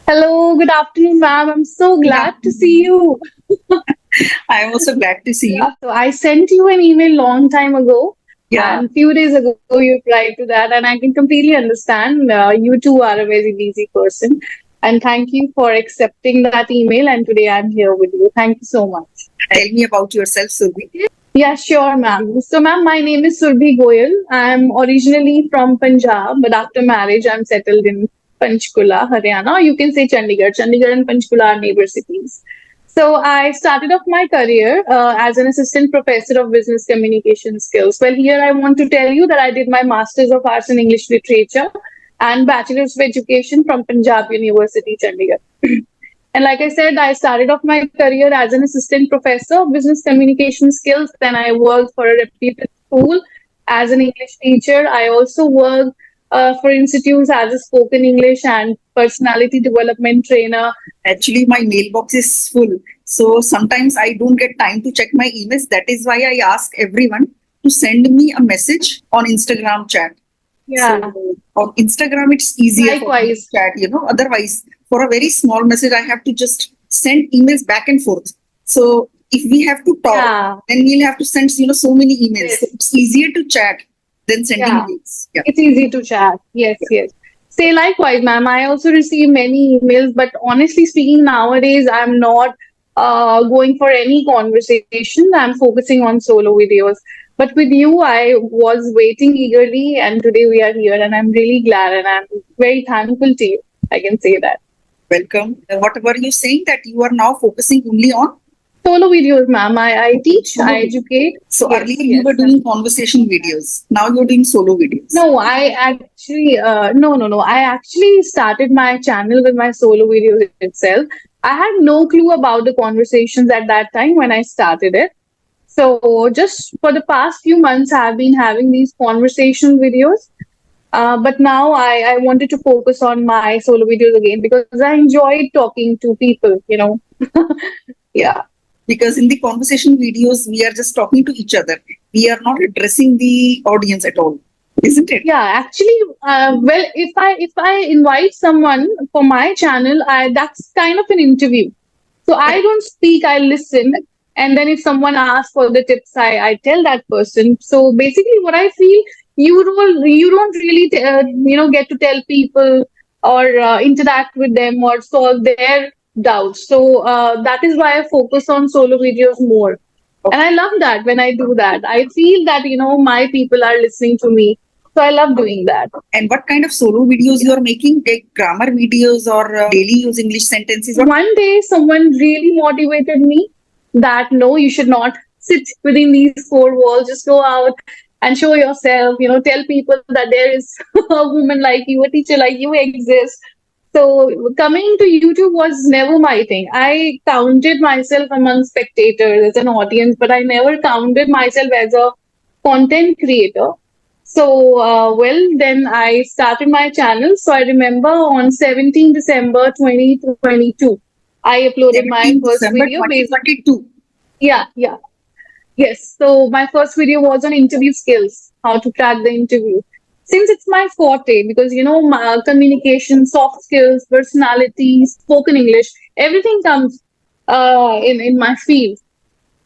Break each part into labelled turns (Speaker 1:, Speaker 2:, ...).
Speaker 1: Hello, good afternoon, ma'am. I'm so
Speaker 2: Good
Speaker 1: glad to see
Speaker 2: afternoon.
Speaker 1: you.
Speaker 2: I am also glad to see
Speaker 1: Yeah,
Speaker 2: you.
Speaker 1: so I sent you an email long time ago,
Speaker 2: Yeah,
Speaker 1: and few days ago you replied to that, and I can completely understand. You too are a very busy person, and thank you for accepting that email. And today I'm here with you. Thank you so much.
Speaker 2: tell me about yourself, Surbhi.
Speaker 1: Yeah, sure, ma'am. So, ma'am, my name is Surbhi Goyal. I'm originally from Punjab, but after marriage, I'm settled in Panchkula, Haryana, or you can say Chandigarh. Chandigarh and Panchkula are neighbor cities. So, I started off my career as an assistant professor of business communication skills. Well, here I want to tell you that I did my Masters of Arts in English Literature and Bachelor's of Education from Punjab University, Chandigarh. And like I said, I started off my career as an assistant professor of business communication skills. Then I worked for a reputed school as an English teacher. I also worked for institutes as a spoken English and personality development trainer.
Speaker 2: Actually, my mailbox is full. So sometimes I don't get time to check my emails. That is why I ask everyone to send me a message on Instagram chat. So
Speaker 1: Yeah,
Speaker 2: on Instagram, it's easier for me to
Speaker 1: likewise.
Speaker 2: chat. Otherwise, for a very small message, I have to just send emails back and forth. So if we have to talk,
Speaker 1: Yeah,
Speaker 2: then we'll have to send so many emails. So
Speaker 1: yes,
Speaker 2: it's easier to chat than sending
Speaker 1: yeah.
Speaker 2: mails. Yeah.
Speaker 1: It's easy to chat. Yes,
Speaker 2: Yeah.
Speaker 1: yes. Say likewise, ma'am. I also receive many emails, but honestly speaking, nowadays I'm not going for any conversation. I'm focusing on solo videos. But with you, I was waiting eagerly, and today we are here, and I'm really glad, and I'm very thankful to you. I can say that.
Speaker 2: Welcome. What were you saying that you are now focusing only on
Speaker 1: Solo videos, ma'am. I teach,
Speaker 2: solo
Speaker 1: I
Speaker 2: videos?
Speaker 1: educate.
Speaker 2: So
Speaker 1: Yes,
Speaker 2: earlier you were
Speaker 1: yes.
Speaker 2: doing conversation videos. Now you're doing solo videos.
Speaker 1: No, I actually, no. I actually started my channel with my solo videos itself. I had no clue about the conversations at that time when I started it. So just for the past few months, I've been having these conversation videos. But now I wanted to focus on my solo videos again because I enjoyed talking to people.
Speaker 2: Yeah.
Speaker 1: Yeah.
Speaker 2: Because in the conversation videos, we are just talking to each other. We are not addressing the audience at all, isn't it?
Speaker 1: Yeah, actually, well, if I invite someone for my channel, that's kind of an interview. So I don't speak, I listen. And then if someone asks for the tips, I tell that person. So basically what I feel, you don't really, get to tell people or interact with them or solve their doubts. So that is why I focus on solo videos more. And I love that when I do that. I feel that, my people are listening to me. So I love doing that.
Speaker 2: And what kind of solo videos you are making? Like grammar videos or daily use English sentences? What?
Speaker 1: One day someone really motivated me that no, you should not sit within these four walls. Just go out and show yourself, tell people that there is a woman like you, a teacher like you exists. So coming to YouTube was never my thing. I counted myself among spectators as an audience, but I never counted myself as a content creator. So, then I started my channel. So I remember on 17 December 2022, I uploaded my
Speaker 2: 17th
Speaker 1: first
Speaker 2: December
Speaker 1: video based.
Speaker 2: 2022.
Speaker 1: Yeah, yeah. Yes. So my first video was on interview skills, how to crack the interview. Since it's my forte, because my communication, soft skills, personality, spoken English, everything comes in my field.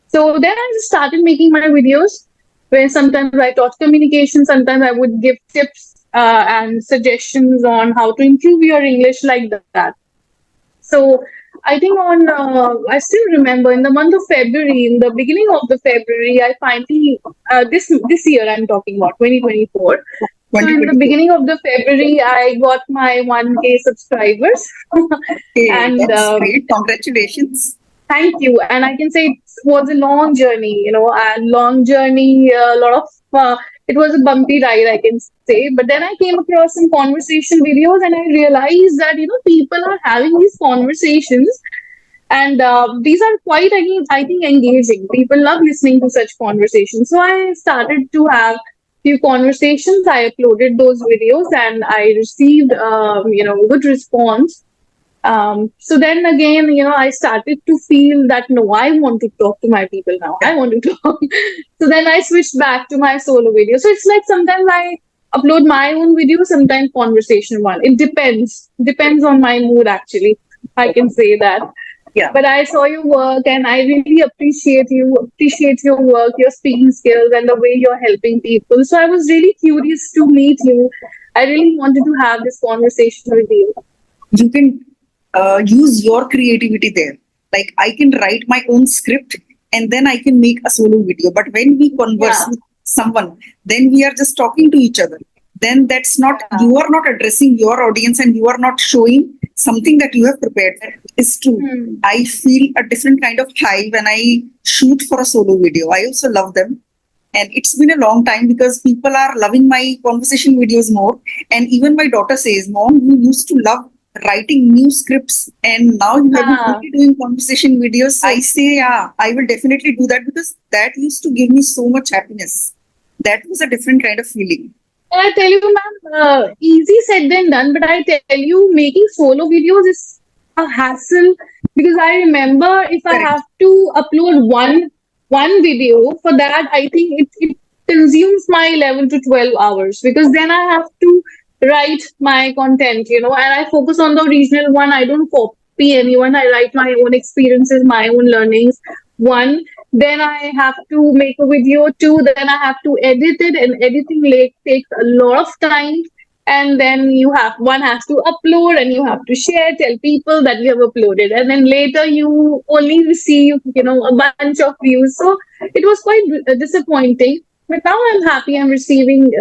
Speaker 1: So then I just started making my videos where sometimes I taught communication, sometimes I would give tips and suggestions on how to improve your English like that. So I think I still remember in the month of February, in the beginning of the February, I finally this year I'm talking about 2024. So in the
Speaker 2: 2024.
Speaker 1: beginning of the February, I got my 1K subscribers,
Speaker 2: Okay,
Speaker 1: and
Speaker 2: that's great. Congratulations.
Speaker 1: thank you. And I can say it was a long journey, a long journey, a lot of, it was a bumpy ride, I can say. But then I came across some conversation videos and I realized that, people are having these conversations and these are quite, I think, engaging. People love listening to such conversations. So I started to have few conversations. I uploaded those videos and I received, good response. So then again, I started to feel that no, I want to talk to my people now.
Speaker 2: Yeah.
Speaker 1: I want to talk. So then I switched back to my solo video. So it's like sometimes I upload my own video, sometimes conversation one. It depends on my mood actually. I can say that.
Speaker 2: Yeah.
Speaker 1: But I saw your work and I really appreciate your work, your speaking skills, and the way you're helping people. So I was really curious to meet you. I really wanted to have this conversation with you.
Speaker 2: You can use your creativity there. Like I can write my own script and then I can make a solo video. But when we converse
Speaker 1: Yeah.
Speaker 2: with someone, then we are just talking to each other. Then that's not,
Speaker 1: Yeah.
Speaker 2: you are not addressing your audience and you are not showing something that you have prepared. That is true.
Speaker 1: Hmm.
Speaker 2: I feel a different kind of high when I shoot for a solo video. I also love them. And it's been a long time because people are loving my conversation videos more. And even my daughter says, Mom, you used to love writing new scripts and now you have been
Speaker 1: Yeah.
Speaker 2: only doing conversation videos. I say, yeah, I will definitely do that because that used to give me so much happiness. That was a different kind of feeling.
Speaker 1: And I tell you, ma'am, easy said than done. But I tell you, making solo videos is a hassle because I remember if I
Speaker 2: Correct.
Speaker 1: have to upload one video for that, I think it consumes my 11 to 12 hours because then I have to write my content, and I focus on the original one. I don't copy anyone. I write my own experiences, my own learnings. One, then I have to make a video. Two, then I have to edit it, and editing takes a lot of time. And then one has to upload, and you have to share, tell people that you have uploaded, and then later you only receive, a bunch of views. So it was quite disappointing. But now I'm happy. I'm receiving,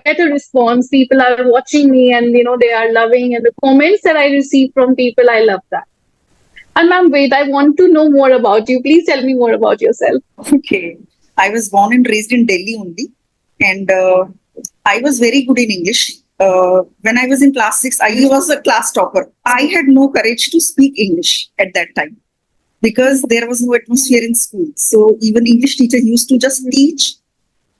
Speaker 1: better response. People are watching me, and they are loving, and the comments that I receive from people, I love that. And ma'am, wait, I want to know more about you. Please tell me more about yourself.
Speaker 2: Okay. I was born and raised in Delhi only. And I was very good in English. When I was in class 6, I was a class topper. I had no courage to speak English at that time because there was no atmosphere in school. So even English teacher used to just teach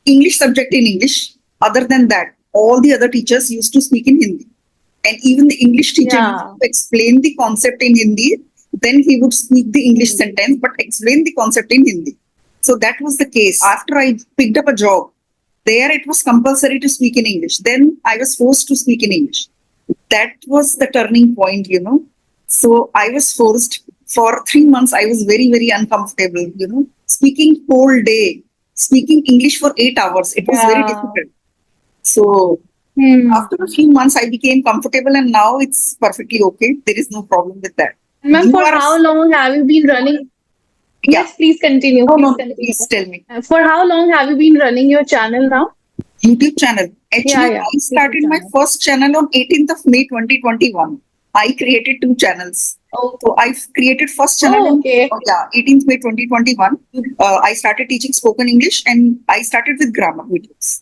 Speaker 2: English subject in English. Other than that, all the other teachers used to speak in Hindi. And even the English teacher used
Speaker 1: Yeah.
Speaker 2: to explain the concept in Hindi. Then he would speak the English sentence, but explain the concept in Hindi. So that was the case. After I picked up a job, there it was compulsory to speak in English. Then I was forced to speak in English. That was the turning point. So I was forced for 3 months. I was very, very uncomfortable, speaking whole day, speaking English for 8 hours. It was very
Speaker 1: Yeah.
Speaker 2: difficult. So
Speaker 1: Hmm.
Speaker 2: after a few months, I became comfortable and now it's perfectly okay. There is no problem with that.
Speaker 1: Ma'am,
Speaker 2: You
Speaker 1: for
Speaker 2: are,
Speaker 1: how long have you been running?
Speaker 2: yeah.
Speaker 1: Yes, please continue.
Speaker 2: No,
Speaker 1: Please
Speaker 2: no,
Speaker 1: continue.
Speaker 2: please tell me.
Speaker 1: For how long have you been running your channel now?
Speaker 2: YouTube channel. Actually,
Speaker 1: Yeah.
Speaker 2: I started
Speaker 1: YouTube
Speaker 2: my
Speaker 1: channel.
Speaker 2: first channel on 18th of May 2021. I created 2 channels.
Speaker 1: Oh,
Speaker 2: So I created first channel on
Speaker 1: okay.
Speaker 2: 18th May 2021. I started teaching spoken English and I started with grammar videos.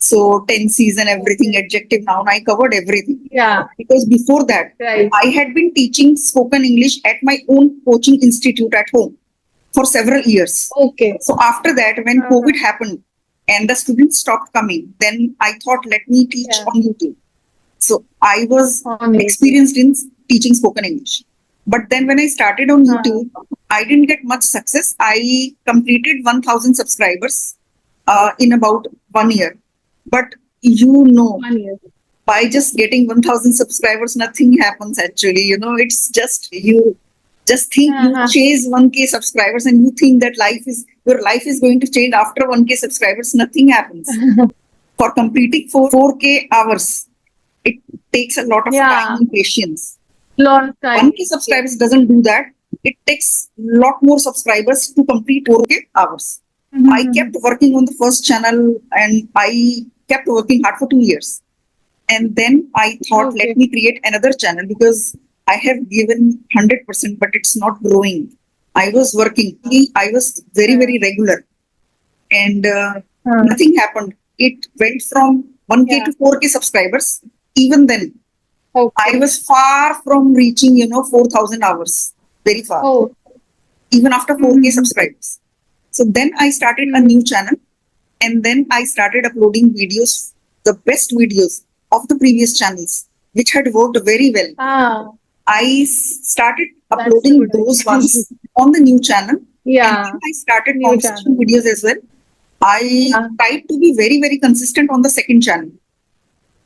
Speaker 2: So tenses and everything, adjective, noun, I covered everything.
Speaker 1: Yeah,
Speaker 2: Because before that,
Speaker 1: right.
Speaker 2: I had been teaching spoken English at my own coaching institute at home for several years.
Speaker 1: Okay.
Speaker 2: So after that, when
Speaker 1: Uh-huh.
Speaker 2: COVID happened and the students stopped coming, then I thought, let me teach
Speaker 1: Yeah.
Speaker 2: on YouTube. So I was
Speaker 1: On YouTube.
Speaker 2: experienced in teaching spoken English. But then when I started on
Speaker 1: Uh-huh.
Speaker 2: YouTube, I didn't get much success. I completed 1,000 subscribers in about 1 year. But
Speaker 1: One year.
Speaker 2: by just getting 1,000 subscribers, nothing happens actually. It's just you just think you
Speaker 1: Uh-huh.
Speaker 2: chase 1K subscribers and you think that your life is going to change after 1K subscribers. Nothing happens. For completing 4K hours, it takes a lot of
Speaker 1: Yeah.
Speaker 2: time and patience.
Speaker 1: Long time.
Speaker 2: 1K subscribers doesn't do that. It takes a lot more subscribers to complete 4K hours.
Speaker 1: Mhm.
Speaker 2: I kept working on the first channel and I kept working hard for 2 years. And then I thought,
Speaker 1: Okay.
Speaker 2: let me create another channel because I have given 100%, but it's not growing. I was working. I was very, very regular. And nothing happened. It went from 1K
Speaker 1: Yeah.
Speaker 2: to 4K subscribers. Even then,
Speaker 1: Okay.
Speaker 2: I was far from reaching, 4,000 hours. Very far.
Speaker 1: Oh.
Speaker 2: Even after 4K
Speaker 1: Mhm.
Speaker 2: subscribers. So then I started a
Speaker 1: Mhm.
Speaker 2: new channel and then I started uploading videos, the best videos of the previous channels, which had worked very well.
Speaker 1: Ah.
Speaker 2: I started
Speaker 1: That's
Speaker 2: uploading
Speaker 1: good.
Speaker 2: those ones on the new channel. And
Speaker 1: Yeah.
Speaker 2: then I started
Speaker 1: New
Speaker 2: conversation
Speaker 1: channel.
Speaker 2: videos as well. I
Speaker 1: Yeah.
Speaker 2: tried to be very, very consistent on the second channel.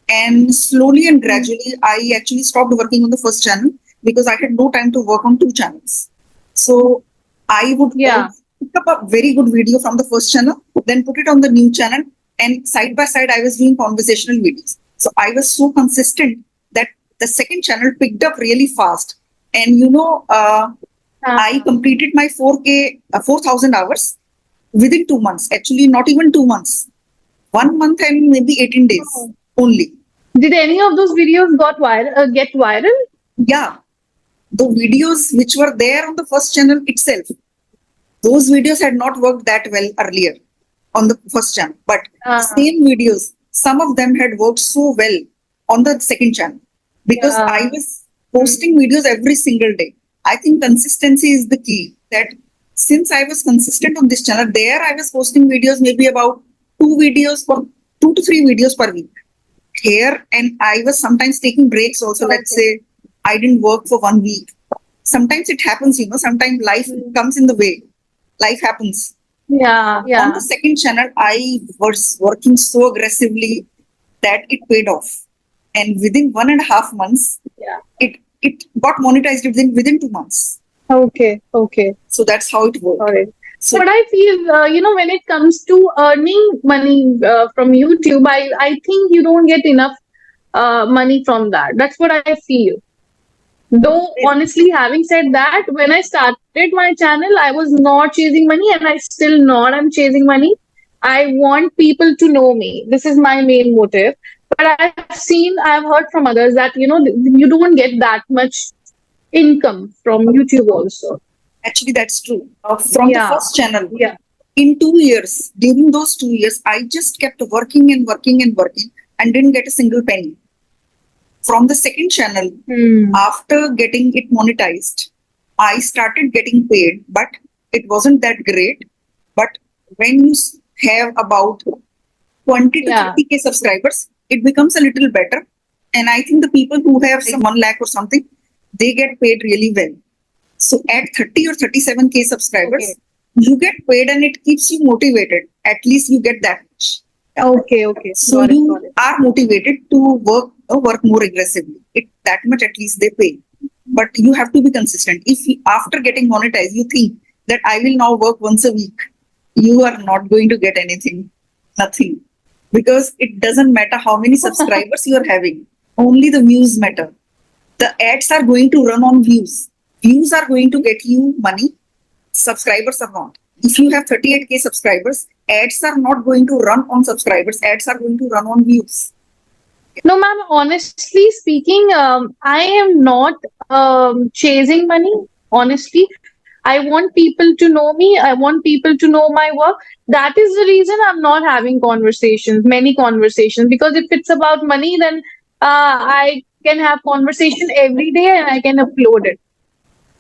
Speaker 2: And slowly and gradually, I actually stopped working on the first channel because I had no time to work on two channels. So I would
Speaker 1: Yeah.
Speaker 2: pick up a very good video from the first channel, then put it on the new channel, and side by side, I was doing conversational videos. So I was so consistent that the second channel picked up really fast. And I completed my 4K, 4,000 hours within 2 months. Actually, not even 2 months, 1 month and maybe 18 days only.
Speaker 1: Did any of those videos get viral?
Speaker 2: Yeah, the videos which were there on the first channel itself, those videos had not worked that well earlier on the first channel, but same videos, some of them had worked so well on the second channel because I was posting videos every single day. I think consistency is the key. That since I was consistent on this channel, there I was posting videos maybe about 2 to 3 videos per week. Here, and I was sometimes taking breaks also. Let's say I didn't work for 1 week. Sometimes it happens, sometimes life comes in the way. Life happens.
Speaker 1: Yeah.
Speaker 2: On the second channel, I was working so aggressively that it paid off. And within 1.5 months, it got monetized within 2 months.
Speaker 1: Okay.
Speaker 2: So that's how it worked.
Speaker 1: All right.
Speaker 2: So
Speaker 1: But I feel, when it comes to earning money from YouTube, I think you don't get enough money from that. That's what I feel. Though, honestly, having said that, when I started my channel, I was not chasing money, and I still not am chasing money. I want people to know me. This is my main motive. But I've heard from others that, you don't get that much income from YouTube also.
Speaker 2: actually, that's true. From the first channel,
Speaker 1: Yeah.
Speaker 2: in 2 years, during those 2 years, I just kept working and working and working and didn't get a single penny. From the second channel, after getting it monetized, I started getting paid, but it wasn't that great. But when you have about 20 to 30K subscribers, it becomes a little better. And I think the people who have some 1 lakh or something, they get paid really well. So at 30 or 37K subscribers, you get paid and it keeps you motivated. At least you get that much.
Speaker 1: Okay.
Speaker 2: So you are motivated to work more aggressively. That much at least they pay. But you have to be consistent. If after getting monetized, you think that I will now work once a week, you are not going to get anything. Nothing. Because it doesn't matter how many subscribers you are having. Only the views matter. The ads are going to run on views. Views are going to get you money. Subscribers are not. If you have 38K subscribers, ads are not going to run on subscribers. Ads are going to run on views.
Speaker 1: No, ma'am, honestly speaking, I am not chasing money. Honestly, I want people to know me. I want people to know my work. That is the reason I'm not having many conversations. Because if it's about money, then I can have conversation every day and I can upload it.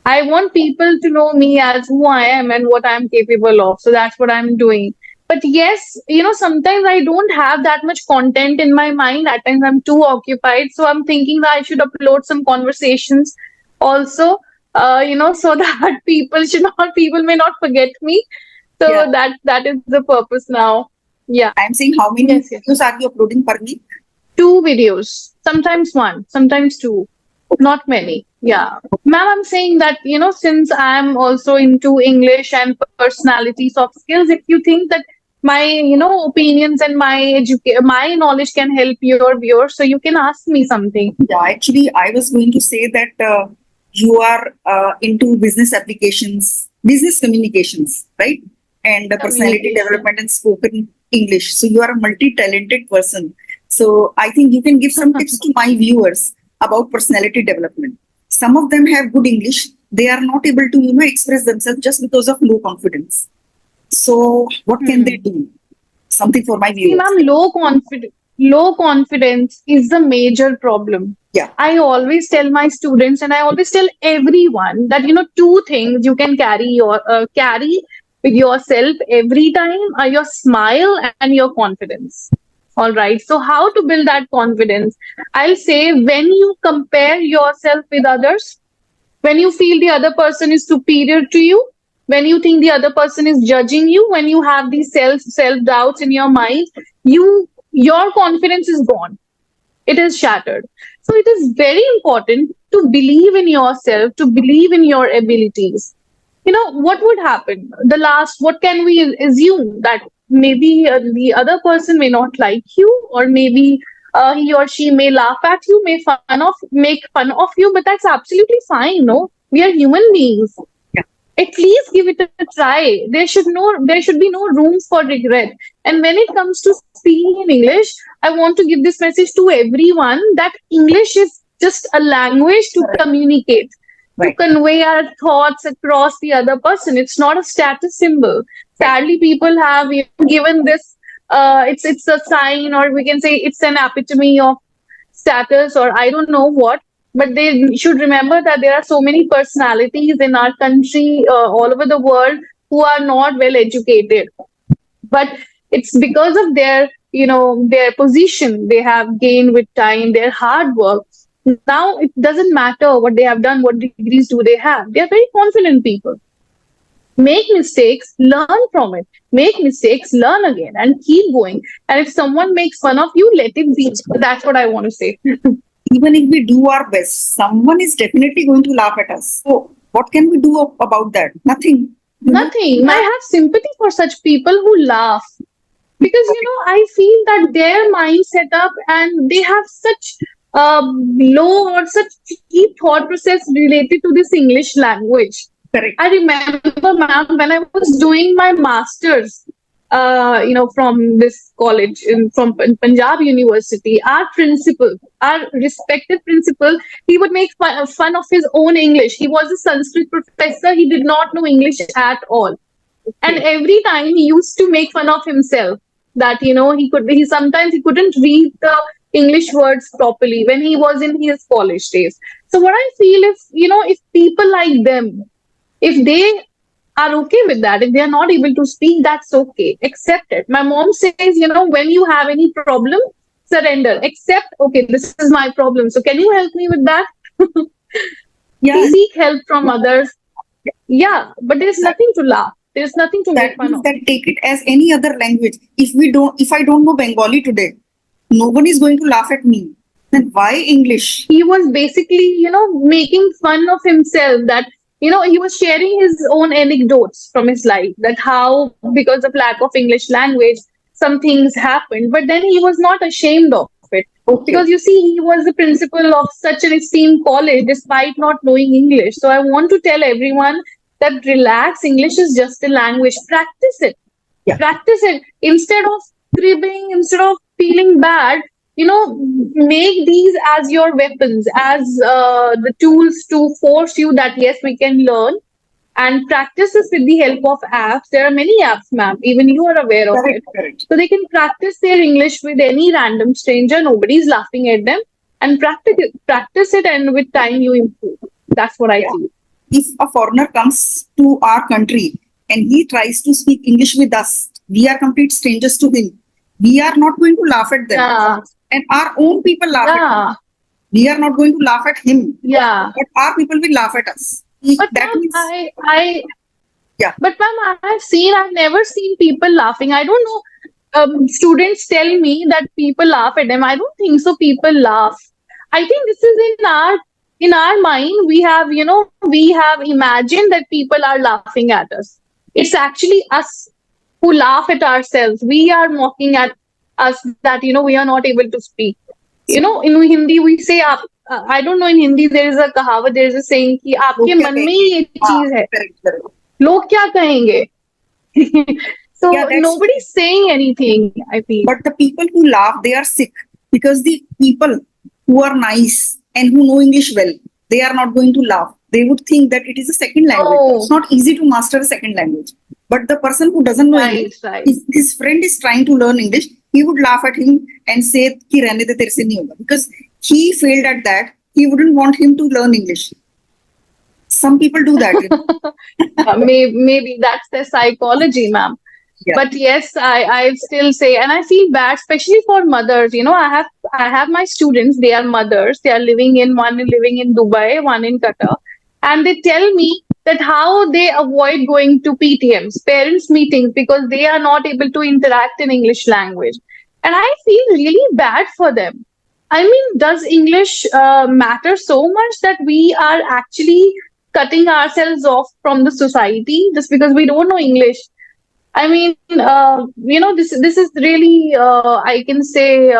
Speaker 1: I want people to know me as who I am and what I'm capable of. So that's what I'm doing. But yes, sometimes I don't have that much content in my mind. At times I'm too occupied. So I'm thinking that I should upload some conversations also, so that people may not forget me. So that is the purpose now. Yeah.
Speaker 2: I'm saying how many videos are you uploading per week?
Speaker 1: 2 videos. Sometimes 1, sometimes 2. Not many. Yeah. Ma'am, I'm saying that, since I'm also into English and personality, soft skills, if you think that my, opinions and my knowledge can help your viewers, so you can ask me something.
Speaker 2: Yeah, actually, I was going to say that you are into business applications, business communications, right? And personality development and spoken English. So you are a multi-talented person. So I think you can give some tips to my viewers about personality development. Some of them have good English. They are not able to, express themselves just because of low confidence. So what can they do? Something for my viewers.
Speaker 1: See, ma'am, low confidence is the major problem.
Speaker 2: Yeah.
Speaker 1: I always tell my students and I always tell everyone that, 2 things you can carry with yourself every time are your smile and your confidence. All right. So how to build that confidence? I'll say when you compare yourself with others, when you feel the other person is superior to you, when you think the other person is judging you, when you have these self doubts in your mind, your confidence is gone. It is shattered. So it is very important to believe in yourself, to believe in your abilities. What would happen? What can we assume? That maybe the other person may not like you, or maybe he or she may laugh at you, make fun of you, but that's absolutely fine. No, we are human beings.
Speaker 2: Yeah.
Speaker 1: At least give it a try. There should be no room for regret. And when it comes to speaking in English, I want to give this message to everyone that English is just a language to
Speaker 2: Correct.
Speaker 1: communicate, to
Speaker 2: Right.
Speaker 1: convey our thoughts across the other person. It's not a status symbol.
Speaker 2: Right.
Speaker 1: Sadly, people have given this. It's a sign, or we can say it's an epitome of status, or I don't know what. But they should remember that there are so many personalities in our country, all over the world, who are not well educated, but it's because of their position they have gained with time, their hard work. Now it doesn't matter what they have done, what degrees do they have. They are very confident people. Make mistakes, learn from it. Make mistakes, learn again, and keep going. And if someone makes fun of you, let it be. That's what I want to say.
Speaker 2: Even if we do our best, someone is definitely going to laugh at us. So what can we do about that? Nothing. You know?
Speaker 1: Nothing. I have sympathy for such people who laugh, because I feel that their mind set up, and they have such low or such cheap thought process related to this English language.
Speaker 2: Correct.
Speaker 1: I remember, ma'am, when I was doing my masters, from this college from Punjab University, our respected principal, he would make fun of his own English. He was a Sanskrit professor. He did not know English at all. And every time he used to make fun of himself, that he sometimes he couldn't read the English words properly when he was in his college days. So what I feel is, if people like them, if they are okay with that, if they are not able to speak, that's okay. Accept it. My mom says, when you have any problem, surrender. Accept, okay, this is my problem. So can you help me with that?
Speaker 2: Yeah.
Speaker 1: Seek help from others. Yeah, but there's nothing to laugh. There's nothing to
Speaker 2: That
Speaker 1: make fun
Speaker 2: means
Speaker 1: of.
Speaker 2: that take it as any other language. If I don't know Bengali today, no one is going to laugh at me. Then why English?
Speaker 1: He was basically, making fun of himself, that, he was sharing his own anecdotes from his life, that how, because of lack of English language, some things happened. But then he was not ashamed of it.
Speaker 2: Okay.
Speaker 1: Because you see, he was the principal of such an esteemed college despite not knowing English. So I want to tell everyone that relax, English is just a language. Practice it.
Speaker 2: Yeah.
Speaker 1: Practice it. Instead of cribbing, instead of feeling bad, make these as your weapons, as the tools to force you that yes, we can learn, and practice this with the help of apps. There are many apps, ma'am. Even you are aware of
Speaker 2: Correct.
Speaker 1: it.
Speaker 2: Correct.
Speaker 1: So they can practice their English with any random stranger. Nobody's laughing at them. And practice it, and with time you improve. That's what I
Speaker 2: Yeah.
Speaker 1: feel.
Speaker 2: If a foreigner comes to our country and he tries to speak English with us, we are complete strangers to him. We are not going to laugh at them.
Speaker 1: Yeah.
Speaker 2: And our own people laugh at him.
Speaker 1: Yeah.
Speaker 2: We are not going to laugh at him.
Speaker 1: Yeah.
Speaker 2: But our people will laugh at us.
Speaker 1: But
Speaker 2: That
Speaker 1: ma'am,
Speaker 2: means,
Speaker 1: But ma'am, I've never seen people laughing. I don't know. Students tell me that people laugh at them. I don't think so. People laugh. I think this is in our mind. We have imagined that people are laughing at us. It's actually us who laugh at ourselves. We are mocking at us that we are not able to speak. In Hindi we say I don't know, in Hindi there is a kahavat, there is a saying कि आपके मन में ही ये चीज है,
Speaker 2: correct, correct.
Speaker 1: लोग क्या कहेंगे? So
Speaker 2: Yeah, that's
Speaker 1: nobody's saying anything, I feel.
Speaker 2: But the people who laugh, they are sick, because the people who are nice and who know English well, they are not going to laugh. They would think that it is a second language.
Speaker 1: Oh.
Speaker 2: It's not easy to master a second language. But the person who doesn't know
Speaker 1: Right,
Speaker 2: English,
Speaker 1: right.
Speaker 2: if his friend is trying to learn English, he would laugh at him and say, "Ki rehne de, tere se nahi hoga," because he failed at that. He wouldn't want him to learn English. Some people do that.
Speaker 1: Maybe that's their psychology, ma'am.
Speaker 2: Yeah.
Speaker 1: But yes, I still say, and I feel bad, especially for mothers. I have my students. They are mothers. They are one living in Dubai, one in Qatar, and they tell me that how they avoid going to PTMs, parents meetings, because they are not able to interact in English language, and I feel really bad for them. I mean, does English matter so much that we are actually cutting ourselves off from the society just because we don't know English? I mean, this is really, I can say,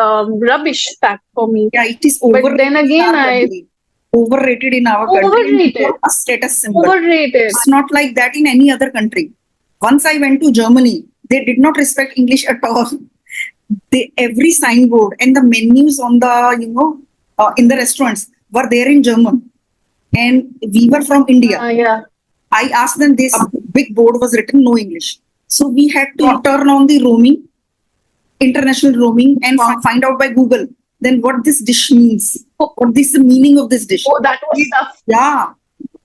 Speaker 1: rubbish fact for me.
Speaker 2: Yeah, it is
Speaker 1: But then
Speaker 2: overrated in
Speaker 1: again,
Speaker 2: our country. Overrated in our country and
Speaker 1: overrated,
Speaker 2: become a status symbol.
Speaker 1: overrated.
Speaker 2: It's not like that in any other country. Once I went to Germany, they did not respect English at all. Every signboard and the menus on the, in the restaurants were there in German. And we were from India.
Speaker 1: Yeah.
Speaker 2: I asked them, this big board was written no English. So we had to turn on the roaming, international roaming, and find out by Google then what this dish means. What is the meaning of this dish?
Speaker 1: Oh, that was tough.
Speaker 2: Yeah,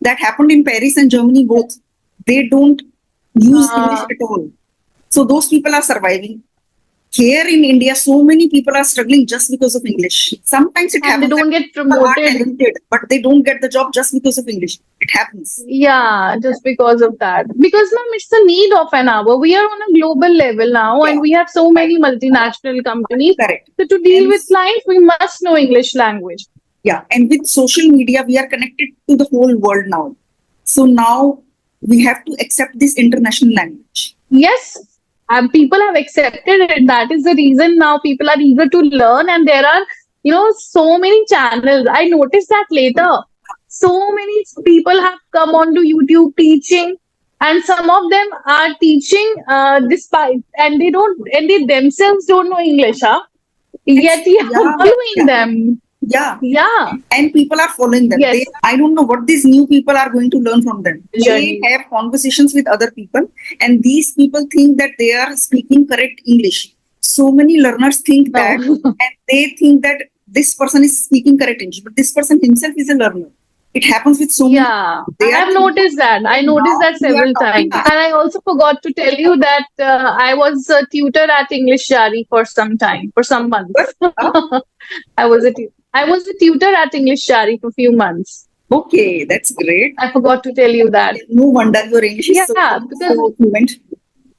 Speaker 2: that happened in Paris and Germany both. They don't use English at all. So those people are surviving. Here in India, so many people are struggling just because of English. Sometimes it
Speaker 1: And
Speaker 2: happens.
Speaker 1: they don't get
Speaker 2: People are
Speaker 1: promoted.
Speaker 2: talented, but they don't get the job just because of English. It happens.
Speaker 1: Yeah, just because of that. Because, ma'am, it's the need of an hour. We are on a global level now, and we have so many multinational companies.
Speaker 2: Correct.
Speaker 1: So to deal with clients, we must know English language.
Speaker 2: Yeah, and with social media, we are connected to the whole world now. So now we have to accept this international language.
Speaker 1: Yes, people have accepted it. That is the reason now people are eager to learn, and there are, so many channels. I noticed that later. So many people have come onto YouTube teaching, and some of them are teaching despite, and they themselves don't know English, huh? Yet you are following them.
Speaker 2: Yeah.
Speaker 1: Yeah.
Speaker 2: And people are following them.
Speaker 1: Yes.
Speaker 2: I don't know what these new people are going to learn from them. They have conversations with other people, and these people think that they are speaking correct English. So many learners think that, and they think that this person is speaking correct English, but this person himself is a learner. It happens with so many.
Speaker 1: Yeah, I have noticed that. I noticed that several times. And I also forgot to tell you that I was a tutor at Englishyaari for some time, for some months. I was a tutor at Englishyaari for a few months.
Speaker 2: Okay, that's great.
Speaker 1: I forgot to tell you that.
Speaker 2: No wonder your English is so fluent.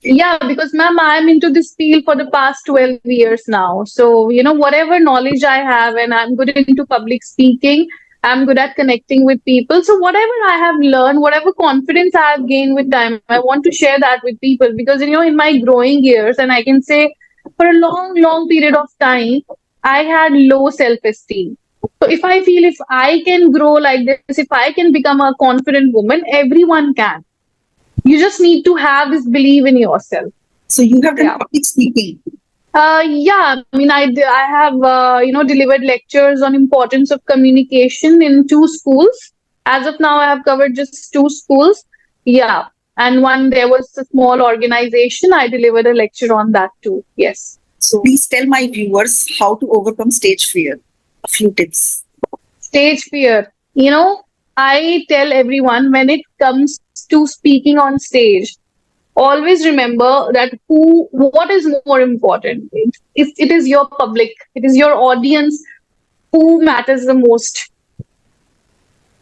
Speaker 1: Yeah, because ma'am, I'm into this field for the past 12 years now. So, whatever knowledge I have, and I'm good into public speaking, I'm good at connecting with people. So whatever I have learned, whatever confidence I have gained with time, I want to share that with people because, in my growing years, and I can say for a long, long period of time, I had low self-esteem. So if I can grow like this, if I can become a confident woman, everyone can. You just need to have this belief in yourself.
Speaker 2: So you have done public speaking.
Speaker 1: Yeah, I mean, I have, delivered lectures on importance of communication in 2 schools. As of now, I have covered just 2 schools. Yeah. And there was a small organization. I delivered a lecture on that too. Yes.
Speaker 2: So please tell my viewers how to overcome stage fear. A few tips.
Speaker 1: Stage fear. I tell everyone when it comes to speaking on stage, always remember that what is more important? If it is your public, it is your audience who matters the most.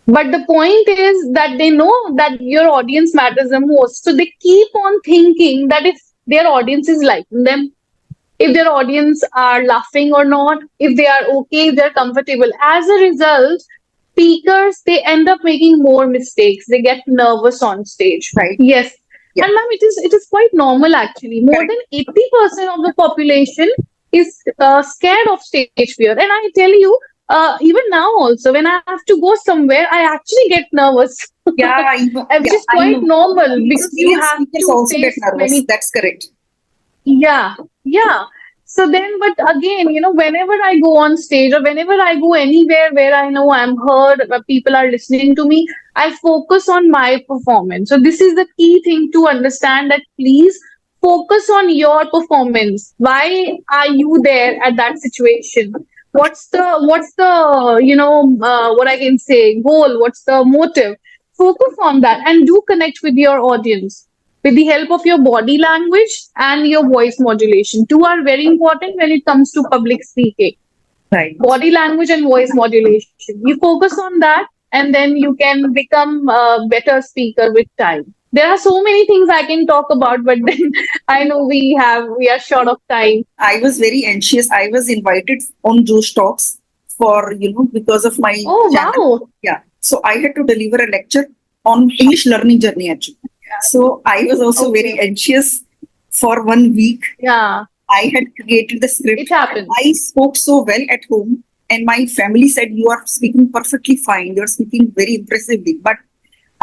Speaker 1: But the point is that they know that your audience matters the most. So they keep on thinking that if their audience is liking them, if their audience are laughing or not, if they are okay, if they're comfortable. As a result, speakers, they end up making more mistakes. They get nervous on stage.
Speaker 2: Right.
Speaker 1: Yes. Yeah. And ma'am, it is quite normal actually. More than 80% of the population is scared of stage fear. And I tell you, even now also, when I have to go somewhere, I actually get nervous.
Speaker 2: Yeah,
Speaker 1: which is quite normal because you have to
Speaker 2: also get nervous. That's correct.
Speaker 1: Yeah. So then, but again, whenever I go on stage or whenever I go anywhere where I know I'm heard, where people are listening to me, I focus on my performance. So this is the key thing to understand, that please focus on your performance. Why are you there at that situation? What's the what I can say, goal? What's the motive? Focus on that and do connect with your audience. With the help of your body language and your voice modulation. 2 are very important when it comes to public speaking.
Speaker 2: Right.
Speaker 1: Body language and voice modulation. You focus on that and then you can become a better speaker with time. There are so many things I can talk about, but then I know we are short of time.
Speaker 2: I was very anxious. I was invited on Josh Talks for, because of my
Speaker 1: Oh,
Speaker 2: channel.
Speaker 1: wow.
Speaker 2: Yeah. So I had to deliver a lecture on English learning journey actually. So I was also very
Speaker 1: Okay.
Speaker 2: anxious for 1 week.
Speaker 1: Yeah,
Speaker 2: I had created the
Speaker 1: it
Speaker 2: script.
Speaker 1: happens.
Speaker 2: I spoke so well at home, and my family said, "You are speaking perfectly fine. You are speaking very impressively." But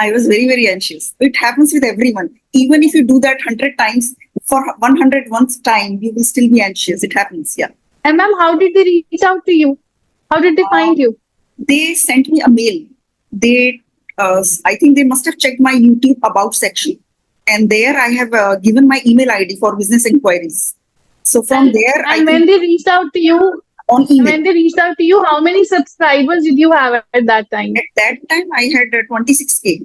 Speaker 2: I was very, very anxious. It happens with everyone. Even if you do that 100 times, for 101st time, you will still be anxious. It happens. Yeah.
Speaker 1: And ma'am, how did they reach out to you? How did they
Speaker 2: Uh,
Speaker 1: find you?
Speaker 2: they sent me a mail. They, I think they must have checked my YouTube about section, and there I have given my email ID for business inquiries. So from
Speaker 1: And
Speaker 2: there, I
Speaker 1: and when
Speaker 2: think
Speaker 1: they reached out to you,
Speaker 2: on
Speaker 1: and
Speaker 2: email.
Speaker 1: when they reached out to you, how many subscribers did you have at that time?
Speaker 2: At that time, I had 26K,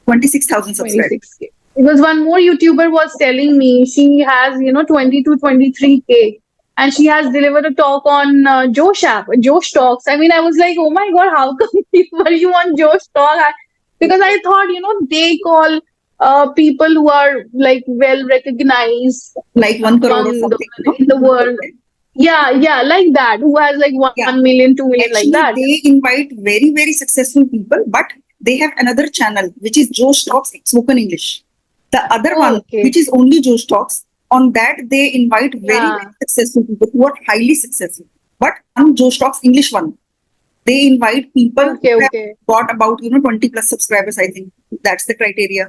Speaker 2: 26,000 subscribers.
Speaker 1: 26K. Because one more YouTuber was telling me she has, 20 to 23K. And she has delivered a talk on Josh app, Josh Talks. I mean, I was like, oh my God, how come were you on Josh Talk? Because I thought, they call people who are like well recognized
Speaker 2: Like 1 crore or
Speaker 1: among
Speaker 2: something,
Speaker 1: in the world. Yeah, yeah, like that. Who has like
Speaker 2: Yeah.
Speaker 1: 1 million, 2 million, like
Speaker 2: Actually,
Speaker 1: that.
Speaker 2: they invite very, very successful people, but they have another channel, which is Josh Talks Spoken English. The other one,
Speaker 1: Okay.
Speaker 2: which is only Josh Talks, on that they invite very,
Speaker 1: Yeah.
Speaker 2: very successful people who are highly successful. But on Josh Talks English one, they invite people
Speaker 1: Okay,
Speaker 2: who have
Speaker 1: okay.
Speaker 2: got about 20 plus subscribers. I think that's the criteria.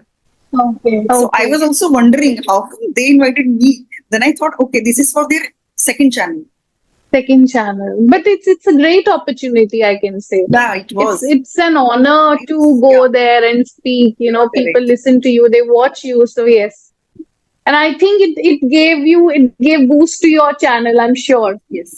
Speaker 1: Okay.
Speaker 2: So I was also wondering how come they invited me. Then I thought, okay, this is for their second channel.
Speaker 1: Second channel, but it's a great opportunity, I can say.
Speaker 2: Yeah, it was.
Speaker 1: It's an honor to go
Speaker 2: Yeah.
Speaker 1: there and speak. People
Speaker 2: Correct.
Speaker 1: listen to you, they watch you. So yes, and I think it gave boost to your channel, I'm sure.
Speaker 2: Yes.